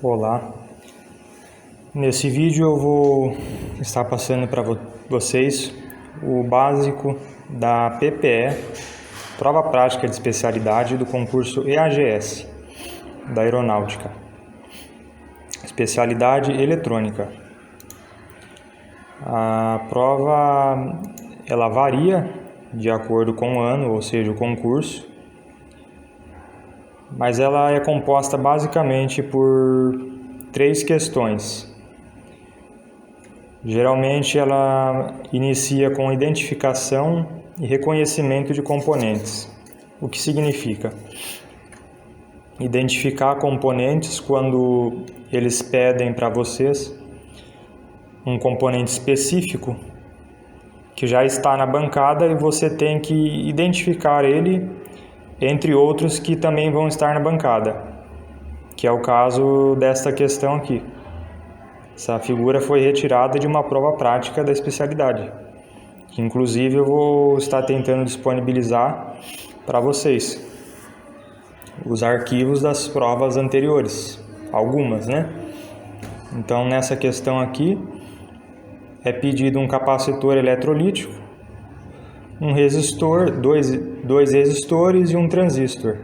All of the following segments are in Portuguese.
Olá, nesse vídeo eu vou estar passando para vocês o básico da PPE, Prova Prática de Especialidade do concurso EAGS, da Aeronáutica, especialidade eletrônica. A prova ela varia de acordo com o ano, ou seja, o concurso, mas ela é composta basicamente por 3 questões. Geralmente ela inicia com identificação e reconhecimento de componentes. O que significa? Identificar componentes quando eles pedem para vocês um componente específico que já está na bancada e você tem que identificar ele entre outros que também vão estar na bancada, que é o caso desta questão aqui. Essa figura foi retirada de uma prova prática da especialidade, que inclusive eu vou estar tentando disponibilizar para vocês os arquivos das provas anteriores, algumas, né? Então nessa questão aqui é pedido um capacitor eletrolítico, um resistor, dois resistores e um transistor.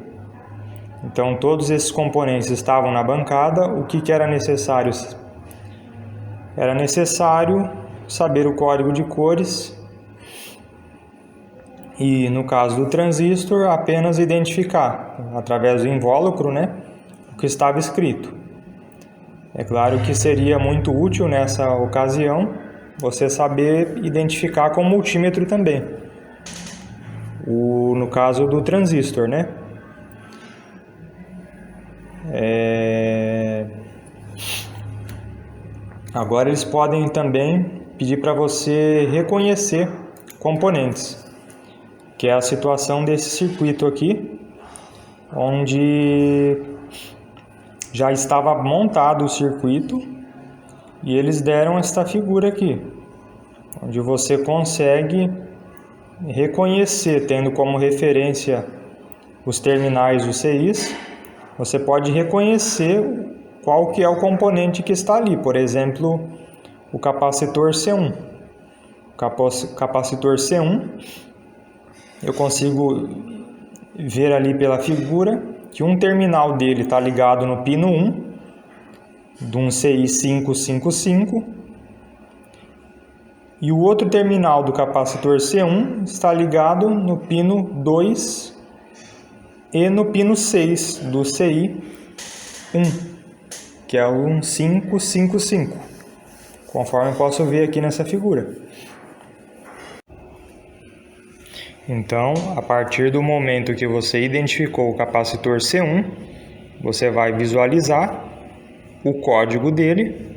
Então todos esses componentes estavam na bancada. O que era necessário? Era necessário saber o código de cores e, no caso do transistor, apenas identificar, através do invólucro, né, o que estava escrito. É claro que seria muito útil nessa ocasião você saber identificar com o multímetro também. No caso do transistor, né? Agora eles podem também pedir para você reconhecer componentes, que é a situação desse circuito aqui, onde já estava montado o circuito e eles deram esta figura aqui, onde você consegue reconhecer, tendo como referência os terminais UCIs, você pode reconhecer qual que é o componente que está ali. Por exemplo, o capacitor C1. O capacitor C1, eu consigo ver ali pela figura que um terminal dele está ligado no pino 1, de um CI 555, e o outro terminal do capacitor C1 está ligado no pino 2 e no pino 6 do CI 1, que é o 555, conforme eu posso ver aqui nessa figura. Então, a partir do momento que você identificou o capacitor C1, você vai visualizar o código dele.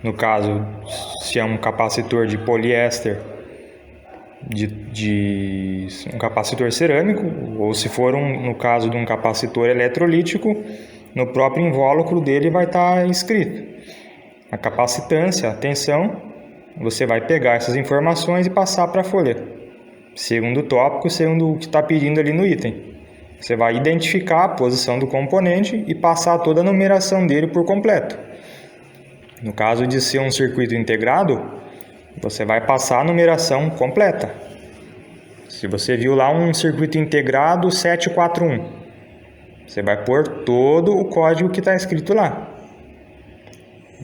No caso, se é um capacitor de poliéster, de um capacitor cerâmico, ou se for no caso de um capacitor eletrolítico, no próprio invólucro dele vai estar escrito a capacitância, a tensão. Você vai pegar essas informações e passar para a folha, segundo o tópico, segundo o que está pedindo ali no item. Você vai identificar a posição do componente e passar toda a numeração dele por completo. No caso de ser um circuito integrado, você vai passar a numeração completa. Se você viu lá um circuito integrado 741, você vai pôr todo o código que está escrito lá.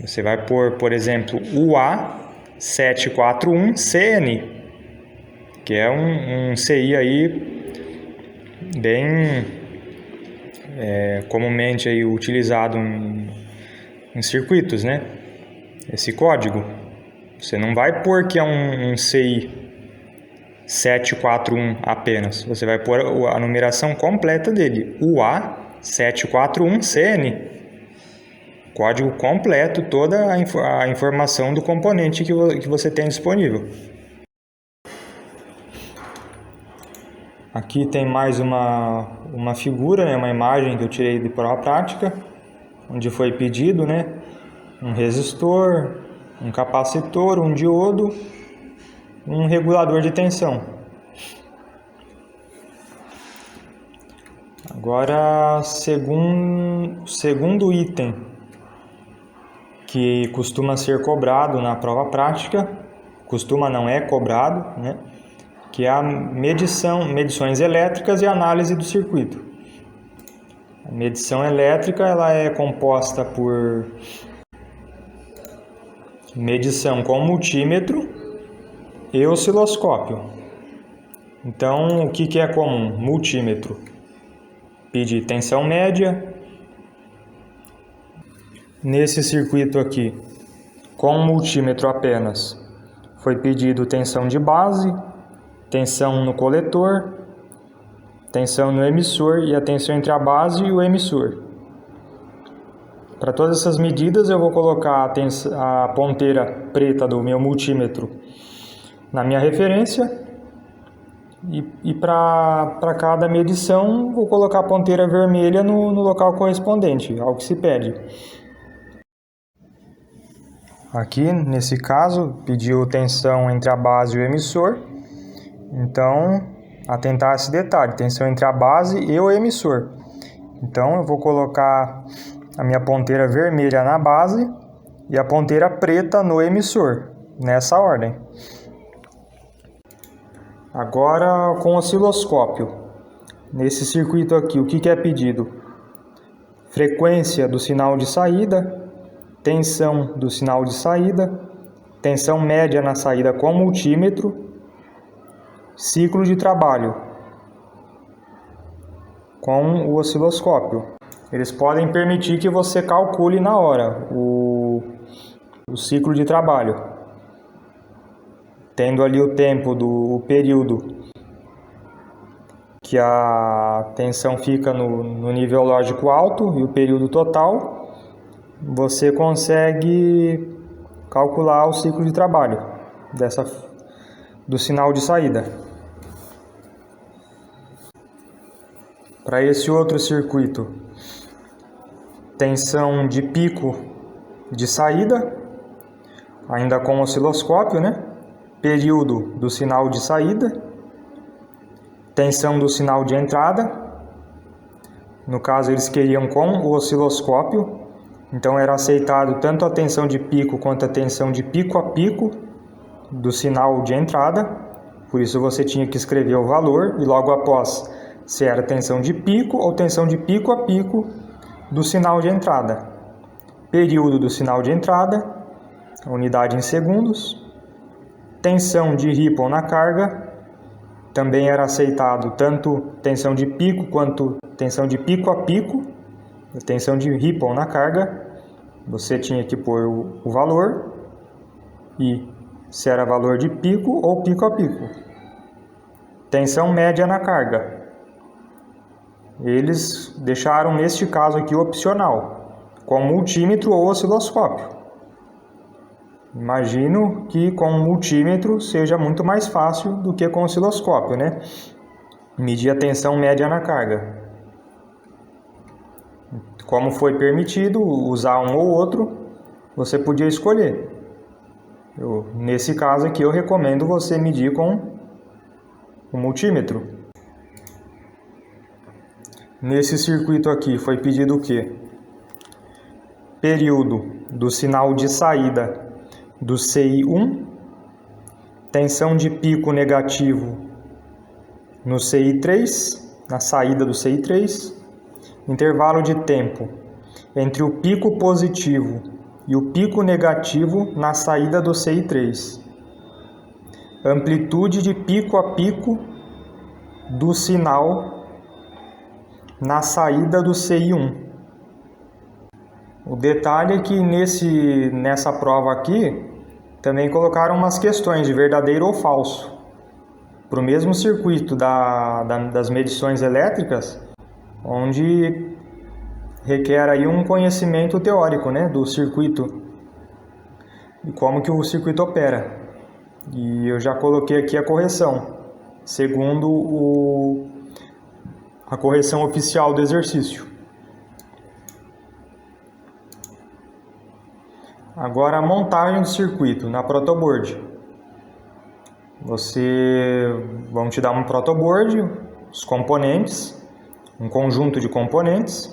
Você vai pôr, por exemplo, UA741CN, que é um CI aí bem comumente aí utilizado em circuitos, né? Esse código. Você não vai pôr que é um CI 741 apenas. Você vai pôr a numeração completa dele. UA741CN. Código completo, toda a informação do componente que você tem disponível. Aqui tem mais uma figura, né, uma imagem que eu tirei de prova prática, onde foi pedido, né, um resistor, um capacitor, um diodo, um regulador de tensão. Agora, segundo item que costuma ser cobrado na prova prática, costuma não é cobrado, né? Que é a medições elétricas e análise do circuito. A medição elétrica ela é composta por medição com multímetro e osciloscópio. Então, o que é comum? Multímetro pede tensão média. Nesse circuito aqui, com multímetro apenas, foi pedido tensão de base, tensão no coletor, tensão no emissor e a tensão entre a base e o emissor. Para todas essas medidas eu vou colocar a ponteira preta do meu multímetro na minha referência e para cada medição vou colocar a ponteira vermelha no local correspondente ao que se pede. Aqui, nesse caso, pediu tensão entre a base e o emissor. Então, atentar a esse detalhe, tensão entre a base e o emissor. Então, eu vou colocar a minha ponteira vermelha na base e a ponteira preta no emissor, nessa ordem. Agora, com o osciloscópio. Nesse circuito aqui, o que é pedido? Frequência do sinal de saída, tensão do sinal de saída, tensão média na saída com multímetro, ciclo de trabalho com o osciloscópio. Eles podem permitir que você calcule na hora o ciclo de trabalho, tendo ali o tempo do período que a tensão fica no nível lógico alto e o período total, você consegue calcular o ciclo de trabalho do sinal de saída. Para esse outro circuito, tensão de pico de saída, ainda com osciloscópio, né? Período do sinal de saída, tensão do sinal de entrada. No caso, eles queriam com o osciloscópio, então era aceitado tanto a tensão de pico quanto a tensão de pico a pico do sinal de entrada. Por isso você tinha que escrever o valor e logo após se era tensão de pico ou tensão de pico a pico do sinal de entrada. Período do sinal de entrada, unidade em segundos. Tensão de Ripple na carga, também era aceitado tanto tensão de pico quanto tensão de pico a pico. Tensão de Ripple na carga, você tinha que pôr o valor e se era valor de pico ou pico a pico. Tensão média na carga. Eles deixaram neste caso aqui opcional, com multímetro ou osciloscópio. Imagino que com multímetro seja muito mais fácil do que com osciloscópio, né? Medir a tensão média na carga. Como foi permitido usar um ou outro, você podia escolher. Nesse caso aqui eu recomendo você medir com o multímetro. Nesse circuito aqui foi pedido o quê? Período do sinal de saída do CI1, tensão de pico negativo no CI3, na saída do CI3, intervalo de tempo entre o pico positivo e o pico negativo na saída do CI3, amplitude de pico a pico do sinal na saída do CI1. O detalhe é que nessa prova aqui também colocaram umas questões de verdadeiro ou falso. Para o mesmo circuito das medições elétricas, onde requer aí um conhecimento teórico, né, do circuito e como que o circuito opera. E eu já coloquei aqui a correção, segundo a correção oficial do exercício. Agora a montagem do circuito na protoboard. Vão te dar um protoboard, os componentes, um conjunto de componentes,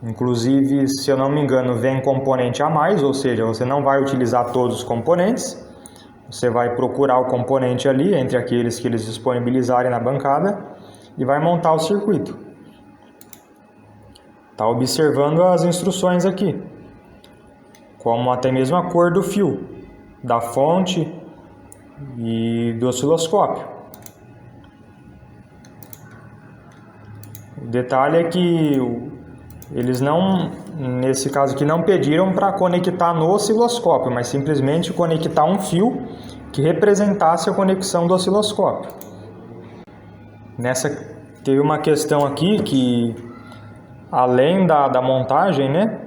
Inclusive, se eu não me engano, vem componente a mais, ou seja, você não vai utilizar todos os componentes. Você vai procurar o componente ali, entre aqueles que eles disponibilizarem na bancada, e vai montar o circuito. Está observando as instruções aqui, como até mesmo a cor do fio, da fonte e do osciloscópio. O detalhe é que eles não, nesse caso aqui, não pediram para conectar no osciloscópio, mas simplesmente conectar um fio que representasse a conexão do osciloscópio. Teve uma questão aqui que, além da montagem, né,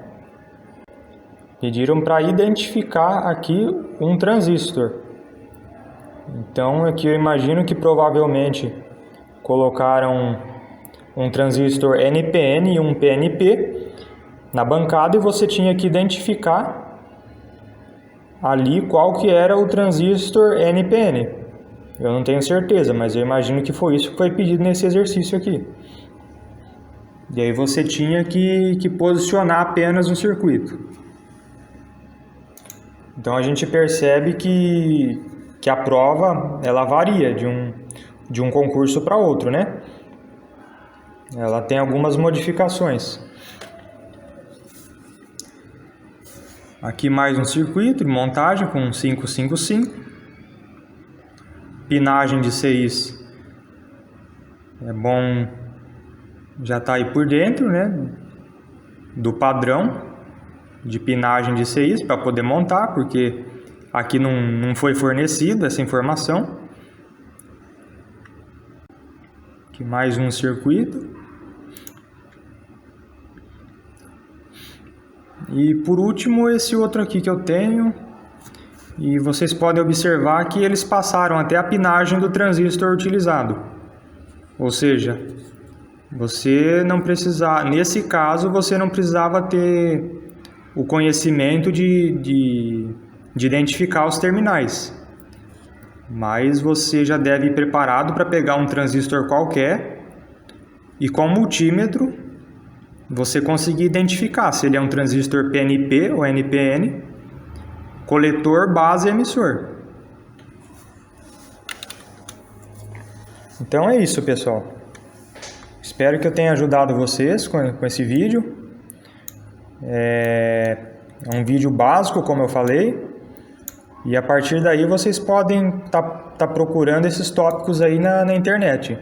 pediram para identificar aqui um transistor. Então aqui eu imagino que provavelmente colocaram um transistor NPN e um PNP na bancada e você tinha que identificar ali qual que era o transistor NPN. Eu não tenho certeza, mas eu imagino que foi isso que foi pedido nesse exercício aqui. E aí você tinha que posicionar apenas um circuito. Então a gente percebe que a prova ela varia de um concurso para outro, né? Ela tem algumas modificações. Aqui mais um circuito de montagem com 555. Pinagem de 6. É bom já tá aí por dentro, né? Do padrão de pinagem de CIs para poder montar, porque aqui não foi fornecida essa informação. Aqui mais um circuito. E por último esse outro aqui que eu tenho, e vocês podem observar que eles passaram até a pinagem do transistor utilizado. Ou seja, você não precisava, nesse caso você não precisava ter o conhecimento de identificar os terminais, mas você já deve ir preparado para pegar um transistor qualquer e com o multímetro você conseguir identificar se ele é um transistor PNP ou NPN, coletor, base e emissor. Então é isso, pessoal. Espero que eu tenha ajudado vocês com esse vídeo. É um vídeo básico, como eu falei, e a partir daí vocês podem tá procurando esses tópicos aí na internet,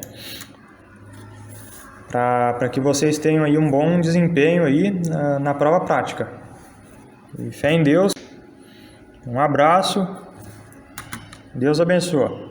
para que vocês tenham aí um bom desempenho aí na prova prática. E fé em Deus, um abraço, Deus abençoe.